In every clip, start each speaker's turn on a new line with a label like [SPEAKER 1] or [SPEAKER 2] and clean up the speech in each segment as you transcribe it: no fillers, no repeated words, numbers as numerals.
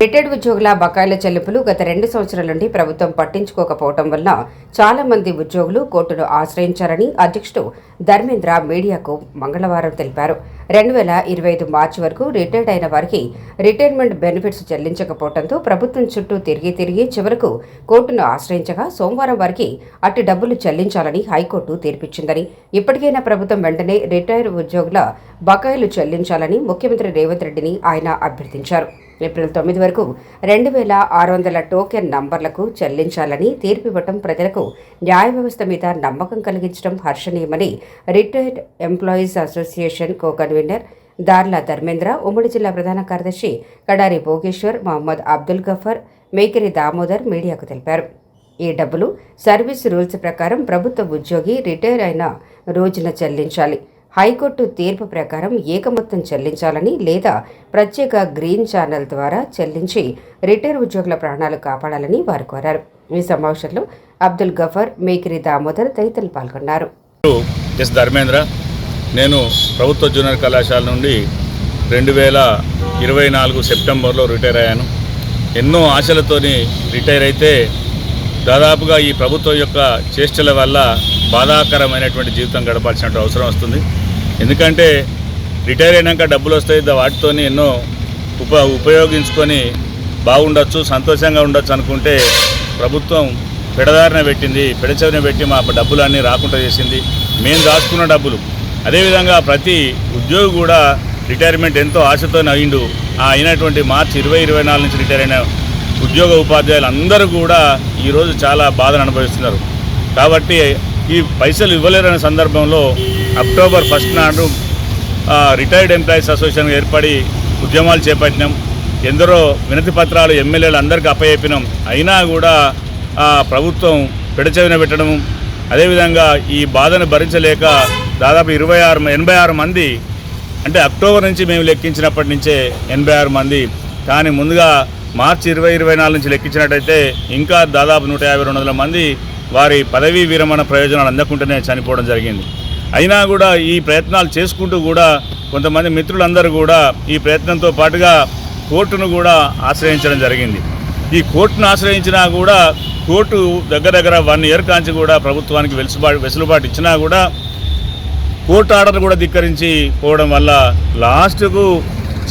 [SPEAKER 1] Retired ఉద్యోగుల బకాయిల చెల్లింపులు గత 2 సంవత్సరాల నుండి ప్రభుత్వం పట్టించుకోకపోవడం వల్ల చాలా మంది ఉద్యోగులు కోర్టును ఆశ్రయించారని అధ్యక్షుడు ధర్మేంద్ర మీడియాకు మంగళవారం తెలిపారు. 2025 మార్చి వరకు రిటైర్డ్ అయిన వారికి రిటైర్మెంట్ బెనిఫిట్స్ చెల్లించకపోవడంతో ప్రభుత్వం చుట్టూ తిరిగి చివరకు కోర్టును ఆశ్రయించగా సోమవారం వారికి అట్టి డబ్బులు చెల్లించాలని హైకోర్టు తీర్పిచ్చిందని, ఇప్పటికైనా ప్రభుత్వం వెంటనే రిటైర్డ్ ఉద్యోగుల బకాయిలు చెల్లించాలని ముఖ్యమంత్రి రేవంత్ రెడ్డిని ఆయన అభ్యర్థించారు. ఏప్రిల్ 9 వరకు 2600 టోకెన్ నంబర్లకు చెల్లించాలని తీర్పివ్వటం ప్రజలకు న్యాయ వ్యవస్థ మీద నమ్మకం కలిగించడం హర్షణీయమని రిటైర్డ్ ఎంప్లాయీస్ అసోసియేషన్ కో-కన్వీనర్ దార్ల ధర్మేంద్ర, ఉమ్మడి జిల్లా ప్రధాన కార్యదర్శి కడారి భోగేశ్వర్, మహమ్మద్ అబ్దుల్ గఫర్, మేకిరి దామోదర్ మీడియాకు తెలిపారు. ఈ డబ్బులు సర్వీస్ రూల్స్ ప్రకారం ప్రభుత్వ ఉద్యోగి రిటైర్ అయిన రోజున చెల్లించాలి. హైకోర్టు తీర్పు ప్రకారం ఏకమొత్తం చెల్లించాలని లేదా ప్రత్యేక గ్రీన్ ఛానల్ ద్వారా చెల్లించి రిటైర్ ఉద్యోగుల ప్రాణాలు కాపాడాలని వారు కోరారు. ఈ సమావేశంలో అబ్దుల్ గఫర్, మేకిరి దామోదర్ తదితరులు పాల్గొన్నారు.
[SPEAKER 2] ధర్మేంద్ర, నేను ప్రభుత్వ జూనియర్ కళాశాల నుండి 2024 సెప్టెంబర్లో రిటైర్ అయ్యాను. ఎన్నో ఆశలతోని రిటైర్ అయితే దాదాపుగా ఈ ప్రభుత్వం యొక్క చేష్టల వల్ల బాధాకరమైనటువంటి జీవితం గడపాల్సిన అవసరం వస్తుంది. ఎందుకంటే రిటైర్ అయినాక డబ్బులు వస్తాయి, వాటితో ఎన్నో ఉపయోగించుకొని బాగుండొచ్చు, సంతోషంగా ఉండొచ్చు అనుకుంటే ప్రభుత్వం పెడదారిన పెట్టింది, పెడచెవిన పెట్టి మా డబ్బులన్నీ రాకుండా చేసింది. మేము దాచుకున్న డబ్బులు, అదేవిధంగా ప్రతి ఉద్యోగి కూడా రిటైర్మెంట్ ఎంతో ఆశతో అయిండు. అయినటువంటి మార్చి 2024 నుంచి రిటైర్ అయిన ఉద్యోగ ఉపాధ్యాయులు అందరూ కూడా ఈరోజు చాలా బాధను అనుభవిస్తున్నారు. కాబట్టి ఈ పైసలు ఇవ్వలేరనే సందర్భంలో అక్టోబర్ 1 నాడు రిటైర్డ్ ఎంప్లాయీస్ అసోసియేషన్ ఏర్పడి ఉద్యమాలు చేపట్టినాం. ఎందరో వినతి పత్రాలు ఎమ్మెల్యేలు అందరికీ అప్పచెప్పినాం. అయినా కూడా ప్రభుత్వం పెడచెవిన పెట్టడం, అదేవిధంగా ఈ బాధను భరించలేక దాదాపు 86 మంది, అంటే అక్టోబర్ నుంచి మేము లెక్కించినప్పటి నుంచే 86 మంది, కానీ ముందుగా మార్చి 2024 నుంచి లెక్కించినట్టయితే ఇంకా దాదాపు 150-200 మంది వారి పదవీ విరమణ ప్రయోజనాలు అందకుండానే చనిపోవడం జరిగింది. అయినా కూడా ఈ ప్రయత్నాలు చేసుకుంటూ కూడా కొంతమంది మిత్రులందరూ కూడా ఈ ప్రయత్నంతో పాటుగా కోర్టును కూడా ఆశ్రయించడం జరిగింది. ఈ కోర్టును ఆశ్రయించినా కూడా కోర్టు దగ్గర 1 ఇయర్ కాంచి కూడా ప్రభుత్వానికి వెసులుబాటు ఇచ్చినా కూడా కోర్టు ఆర్డర్ కూడా ధిక్కరించి పోవడం వల్ల లాస్ట్కు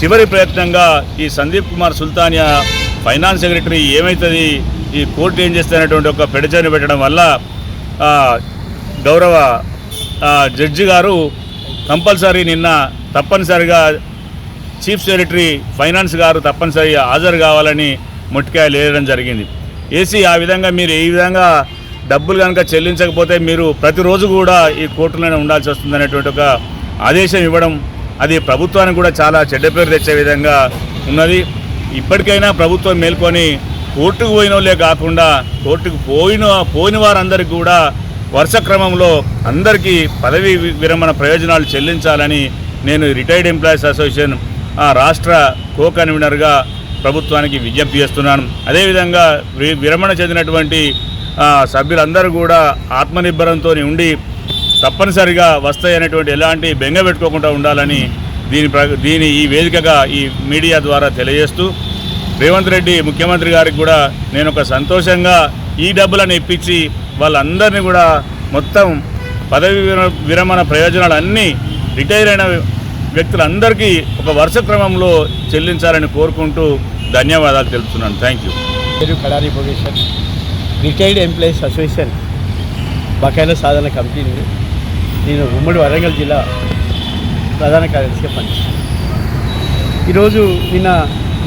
[SPEAKER 2] చివరి ప్రయత్నంగా ఈ సందీప్ కుమార్ సుల్తానియా ఫైనాన్స్ సెక్రటరీ ఏమవుతుంది, ఈ కోర్టు ఏం చేస్తున్నటువంటి ఒక పెడచెవిన పెట్టడం వల్ల గౌరవ జడ్జి గారు కంపల్సరీ నిన్న తప్పనిసరిగా చీఫ్ సెక్రటరీ ఫైనాన్స్ గారు తప్పనిసరిగా హాజరు కావాలని ముట్టికాయలు వేయడం జరిగింది. వేసి ఆ విధంగా మీరు ఈ విధంగా డబ్బులు కనుక చెల్లించకపోతే మీరు ప్రతిరోజు కూడా ఈ కోర్టులోనే ఉండాల్సి వస్తుందనేటువంటి ఒక ఆదేశం ఇవ్వడం, అది ప్రభుత్వానికి కూడా చాలా చెడ్డ పేరు తెచ్చే విధంగా ఉన్నది. ఇప్పటికైనా ప్రభుత్వం మేల్కొని కోర్టుకు పోయిన వాళ్ళే కాకుండా కోర్టుకు పోయిన వారందరికీ కూడా వరుస క్రమంలో అందరికీ పదవీ విరమణ ప్రయోజనాలు చెల్లించాలని నేను రిటైర్డ్ ఎంప్లాయీస్ అసోసియేషన్ రాష్ట్ర కో కన్వీనర్గా ప్రభుత్వానికి విజ్ఞప్తి చేస్తున్నాను. అదేవిధంగా విరమణ చెందినటువంటి సభ్యులందరూ కూడా ఆత్మనిర్భరంతో ఉండి తప్పనిసరిగా వస్తాయనేటువంటి ఎలాంటి బెంగ పెట్టుకోకుండా ఉండాలని దీని ఈ వేదికగా ఈ మీడియా ద్వారా తెలియజేస్తూ, రేవంత్ రెడ్డి ముఖ్యమంత్రి గారికి కూడా నేను ఒక సంతోషంగా ఈ డబ్బులను ఇప్పించి వాళ్ళందరినీ కూడా మొత్తం పదవి విరమణ ప్రయోజనాలు అన్నీ రిటైర్ అయిన వ్యక్తులందరికీ ఒక వరుస క్రమంలో చెల్లించాలని కోరుకుంటూ ధన్యవాదాలు తెలుపుతున్నాను. Thank you.
[SPEAKER 3] పేరు Kadari Bhogeshwar, retired employees association బకాయిల సాధన కమిటీని నేను ఉమ్మడి వరంగల్ జిల్లా ప్రధాన కార్యదర్శిగా పనిచేస్తాను. ఈరోజు నిన్న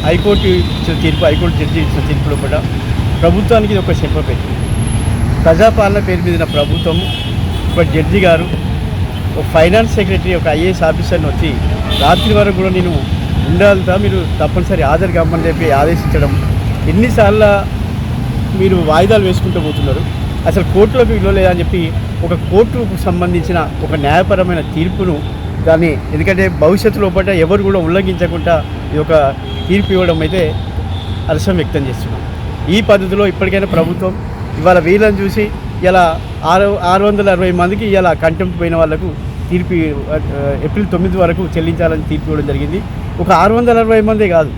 [SPEAKER 3] హైకోర్టు ఇచ్చిన తీర్పు, హైకోర్టు జడ్జి ఇచ్చిన తీర్పులో కూడా ప్రభుత్వానికి ఇది ఒక శంప పెట్టింది. ప్రజాపాలన పేరు మీద ప్రభుత్వం ఒక జడ్జి గారు, ఒక ఫైనాన్స్ సెక్రటరీ, ఒక ఐఏఎస్ ఆఫీసర్ని వచ్చి రాత్రి వరకు కూడా నేను ఉండాలితా, మీరు తప్పనిసరి హాజరు కమ్మని చెప్పి ఆదేశించడం, ఎన్నిసార్లు మీరు వాయిదాలు వేసుకుంటూ పోతున్నారు, అసలు కోర్టులకు విలువ లేదని చెప్పి ఒక కోర్టుకు సంబంధించిన ఒక న్యాయపరమైన తీర్పును దాన్ని, ఎందుకంటే భవిష్యత్తు లోపల ఎవరు కూడా ఉల్లంఘించకుండా ఇది ఒక తీర్పు ఇవ్వడం అయితే హర్షం వ్యక్తం చేస్తున్నాం. ఈ పద్ధతిలో ఇప్పటికైనా ప్రభుత్వం ఇవాళ వీళ్ళని చూసి ఇలా 660 మందికి ఇలా కంటెంప్ట్ పోయిన వాళ్లకు తీర్పు ఏప్రిల్ 9 వరకు చెల్లించాలని తీర్పు ఇవ్వడం జరిగింది. ఒక 660 మందే కాదు,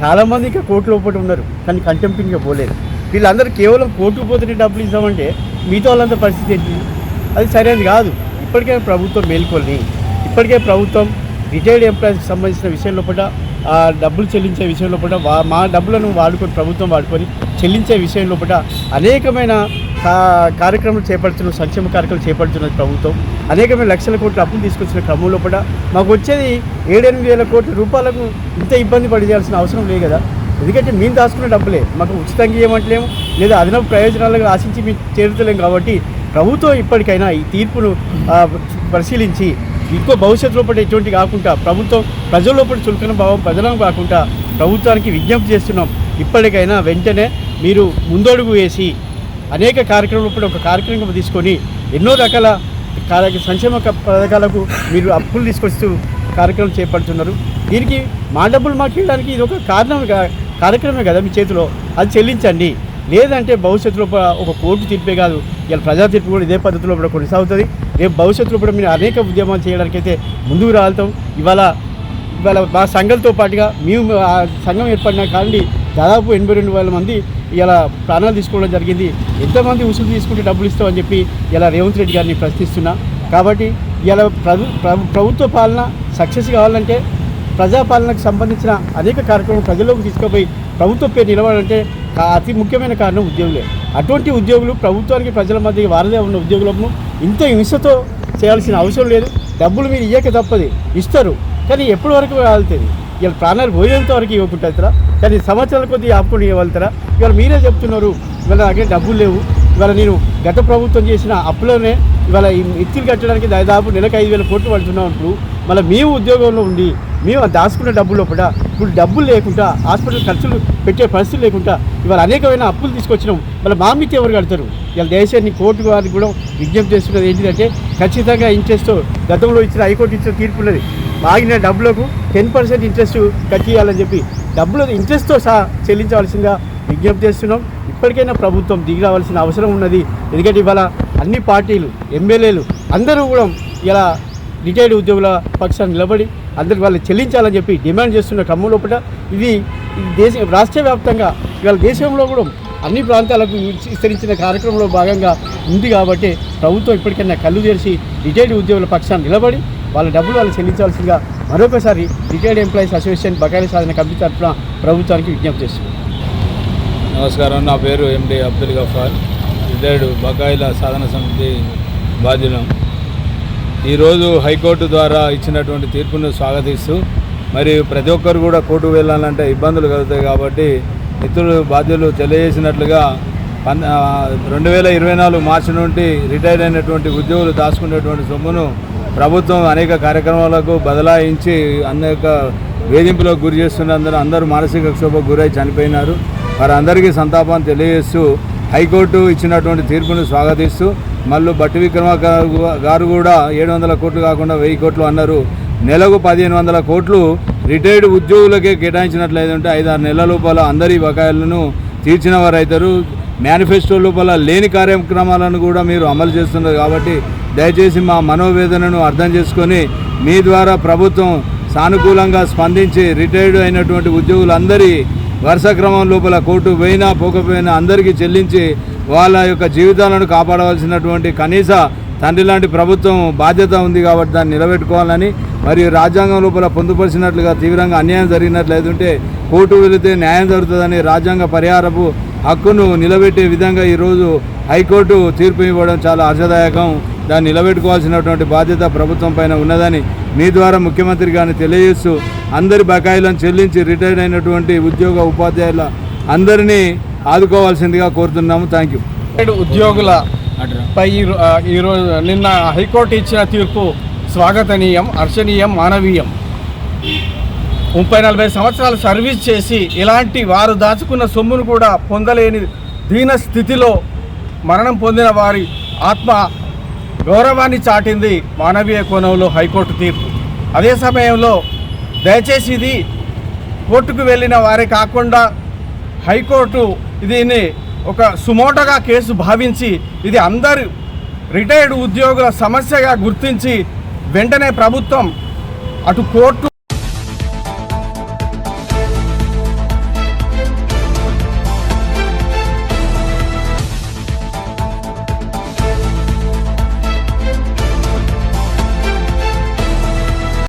[SPEAKER 3] చాలామంది ఇంకా కోర్టు లోపల ఉన్నారు, కానీ కంటెంప్టింగ్గా పోలేదు. వీళ్ళందరూ కేవలం కోర్టుకు పోతేనే డబ్బులు ఇస్తామంటే మిగతా వాళ్ళంతా పరిస్థితి ఏంటి? అది సరైనది కాదు. ఇప్పటికైనా ప్రభుత్వం మేల్కొని, ఇప్పటికే ప్రభుత్వం రిటైర్డ్ ఎంప్లాయీస్కి సంబంధించిన విషయం లోపల ఆ డబ్బులు చెల్లించే విషయం లోపల మా డబ్బులను వాడుకొని ప్రభుత్వం వాడుకొని చెల్లించే విషయం లోపల అనేకమైన కార్యక్రమాలు చేపడుతున్న, సంక్షేమ కార్యక్రమాలు చేపడుతున్నది ప్రభుత్వం. అనేకమైన లక్షల కోట్ల అప్పులు తీసుకొచ్చిన క్రమం లోపల మాకు వచ్చేది 7-8 వేల కోట్ల రూపాయలకు ఇంత ఇబ్బంది పడి చేయాల్సిన అవసరం లేదు కదా. ఎందుకంటే మేము దాచుకున్న డబ్బులే మాకు ఉచితంగా ఇవ్వమంటలేము, లేదా అదనపు ప్రయోజనాలుగా ఆశించి మేము చేరుతలేము. కాబట్టి ప్రభుత్వం ఇప్పటికైనా ఈ తీర్పును పరిశీలించి ఇంకో భవిష్యత్తు లోపల ఎటువంటి కాకుండా ప్రభుత్వం ప్రజల లోపల చులకన భావం ప్రజలను కాకుండా ప్రభుత్వానికి విజ్ఞప్తి చేస్తున్నాం. ఇప్పటికైనా వెంటనే మీరు ముందడుగు వేసి అనేక కార్యక్రమాల లోపల ఒక కార్యక్రమం తీసుకొని ఎన్నో రకాల సంక్షేమ పథకాలకు మీరు అప్పులు తీసుకొస్తూ కార్యక్రమం చేపడుతున్నారు. దీనికి మా డబ్బులు మాకు ఇవ్వడానికి ఇది ఒక కార్యక్రమమే కదా మీ చేతిలో, అది చెల్లించండి. లేదంటే భవిష్యత్తులో ఒక కోర్టు తీర్పే కాదు, ఇలా ప్రజా తీర్పు కూడా ఇదే పద్ధతిలో కూడా కొనసాగుతుంది. రేపు భవిష్యత్తులో కూడా మీరు అనేక ఉద్యమాలు చేయడానికైతే ముందుకు రాలుతాం. ఇవాళ మా సంఘంతో పాటుగా మేము ఆ సంఘం ఏర్పడిన కానీ దాదాపు 82,000 మంది ఇలా ప్రాణాలు తీసుకోవడం జరిగింది. ఎంతమంది ఉసులు తీసుకుంటే డబ్బులు ఇస్తామని చెప్పి ఇలా రేవంత్ రెడ్డి గారిని ప్రశ్నిస్తున్నా. కాబట్టి ఇలా ప్రభుత్వ పాలన సక్సెస్ కావాలంటే ప్రజాపాలనకు సంబంధించిన అనేక కార్యక్రమాలు ప్రజల్లోకి తీసుకుపోయి ప్రభుత్వ పేరు నిలవాలంటే అతి ముఖ్యమైన కారణం ఉద్యోగులే. అటువంటి ఉద్యోగులు ప్రభుత్వానికి ప్రజల మధ్య వారదే ఉన్న ఉద్యోగులను ఇంత హింసతో చేయాల్సిన అవసరం లేదు. డబ్బులు మీరు ఇయ్యక తప్పది, ఇస్తారు, కానీ ఎప్పటి వరకు వెళ్తుంది? ఇలా ప్రాణాలు పోయేంత వరకు ఇవ్వకుంటారా? కానీ సంవత్సరాల కొద్దీ ఆపుకొని ఇవ్వగలుగుతారా? ఇవాళ మీరే చెప్తున్నారు ఇవాళ నాకే డబ్బులు లేవు. ఇవాళ నేను గత ప్రభుత్వం చేసిన అప్పులోనే ఇవాళ ఎత్తులు కట్టడానికి దాదాపు నెలకు 5,000 కోట్లు పడుతున్నాం అంటూ మళ్ళీ మేము ఉద్యోగంలో ఉండి మేము దాచుకున్న డబ్బుల్లో కూడా ఇప్పుడు డబ్బులు లేకుండా హాస్పిటల్ ఖర్చులు పెట్టే పరిస్థితులు లేకుండా ఇవాళ అనేకమైన అప్పులు తీసుకొచ్చినాం. మళ్ళీ మా మీద ఎవరు కడతారు? ఇవాళ దేశాన్ని కోర్టు వారికి కూడా విజ్ఞప్తి చేస్తున్నది ఏంటంటే ఖచ్చితంగా ఇంట్రెస్ట్ గతంలో ఇచ్చిన హైకోర్టు ఇచ్చిన తీర్పు ఉన్నది, ఆగిన డబ్బులకు 10% ఇంట్రెస్ట్ కట్టియాలని చెప్పి డబ్బులు ఇంట్రెస్ట్తో సహా చెల్లించవలసిందిగా విజ్ఞప్తి చేస్తున్నాం. ఇప్పటికైనా ప్రభుత్వం దిగి రావాల్సిన అవసరం ఉన్నది. ఎందుకంటే ఇవాళ అన్ని పార్టీలు, ఎమ్మెల్యేలు అందరూ కూడా ఇలా రిటైర్డ్ ఉద్యోగుల పక్షాన్ని నిలబడి అందరికి వాళ్ళు చెల్లించాలని చెప్పి డిమాండ్ చేస్తున్న క్రమం లోపల ఇది రాష్ట్ర వ్యాప్తంగా ఇవాళ దేశంలో కూడా అన్ని ప్రాంతాలకు విస్తరించిన కార్యక్రమంలో భాగంగా ఉంది. కాబట్టి ప్రభుత్వం ఇప్పటికైనా కళ్ళు తెరిచి రిటైర్డ్ ఉద్యోగుల పక్షాన్ని నిలబడి వాళ్ళ డబ్బులు వాళ్ళు చెల్లించాల్సిందిగా మరొకసారి రిటైర్డ్ ఎంప్లాయీస్ అసోసియేషన్ బకాయిల సాధన కమిటీ తరఫున ప్రభుత్వానికి విజ్ఞప్తి చేస్తున్నాం.
[SPEAKER 4] నమస్కారం, నా పేరు ఎండి అబ్దుల్ గఫార్, రిటైర్డ్ బకాయిల సాధన సమితి బాధ్యులం. ఈరోజు హైకోర్టు ద్వారా ఇచ్చినటువంటి తీర్పును స్వాగతిస్తూ మరి ప్రతి ఒక్కరు కూడా కోర్టు వెళ్ళాలంటే ఇబ్బందులు కలుగుతాయి. కాబట్టి మిత్రులు బాధ్యులు తెలియజేసినట్లుగా 2024 మార్చి నుండి రిటైర్ అయినటువంటి ఉద్యోగులు దాచుకునేటువంటి సొమ్మును ప్రభుత్వం అనేక కార్యక్రమాలకు బదలాయించి అనేక వేధింపులకు గురి చేస్తున్నందున అందరూ మానసిక క్షోభకు గురై చనిపోయినారు. వారందరికీ సంతాపాన్ని తెలియజేస్తూ హైకోర్టు ఇచ్చినటువంటి తీర్పును స్వాగతిస్తూ మళ్ళీ బట్టి విక్రమార్క గారు కూడా 700 కోట్లు కాకుండా 1000 కోట్లు అన్నారు. నెలకు 1,500 కోట్లు రిటైర్డ్ ఉద్యోగులకే కేటాయించినట్లయితే 5-6 నెలల లోపల అందరి బకాయిలను తీర్చిన వారు అవుతారు. మేనిఫెస్టో లోపల లేని కార్యక్రమాలను కూడా మీరు అమలు చేస్తున్నారు. కాబట్టి దయచేసి మా మనోవేదనను అర్థం చేసుకొని మీ ద్వారా ప్రభుత్వం సానుకూలంగా స్పందించి రిటైర్డ్ అయినటువంటి ఉద్యోగులందరి వరుస క్రమం లోపల కోర్టు పోయినా పోకపోయినా అందరికీ చెల్లించి వాళ్ళ యొక్క జీవితాలను కాపాడవలసినటువంటి కనీస తండ్రి లాంటి ప్రభుత్వం బాధ్యత ఉంది. కాబట్టి దాన్ని నిలబెట్టుకోవాలని మరియు రాజ్యాంగం లోపల పొందుపరిచినట్లుగా తీవ్రంగా అన్యాయం జరిగినట్లయితే కోర్టు వెళితే న్యాయం జరుగుతుందని రాజ్యాంగ పరిహారపు హక్కును నిలబెట్టే విధంగా ఈరోజు హైకోర్టు తీర్పు ఇవ్వడం చాలా హర్షదాయకం. దాన్ని నిలబెట్టుకోవాల్సినటువంటి బాధ్యత ప్రభుత్వం పైన ఉన్నదని మీ ద్వారా ముఖ్యమంత్రి గారిని తెలియజేస్తూ అందరి బకాయిలను చెల్లించి రిటైర్డ్ అయినటువంటి ఉద్యోగ ఉపాధ్యాయుల అందరినీ ఆదుకోవాల్సిందిగా కోరుతున్నాము. Thank you.
[SPEAKER 5] ఉద్యోగులపై ఈరోజు నిన్న హైకోర్టు ఇచ్చిన తీర్పు స్వాగతనీయం, హర్షణీయం, మానవీయం. 30-40 సంవత్సరాలు సర్వీస్ చేసి ఇలాంటి వారు దాచుకున్న సొమ్మును కూడా పొందలేని దీన స్థితిలో మరణం పొందిన వారి ఆత్మ గౌరవాన్ని చాటింది మానవీయ కోణంలో హైకోర్టు తీర్పు. అదే సమయంలో దయచేసి ఇది కోర్టుకు వెళ్ళిన వారే కాకుండా హైకోర్టు దీన్ని ఒక సుమోటోగా కేసు భావించి ఇది అందరు రిటైర్డ్ ఉద్యోగుల సమస్యగా గుర్తించి వెంటనే ప్రభుత్వం అటు కోర్టు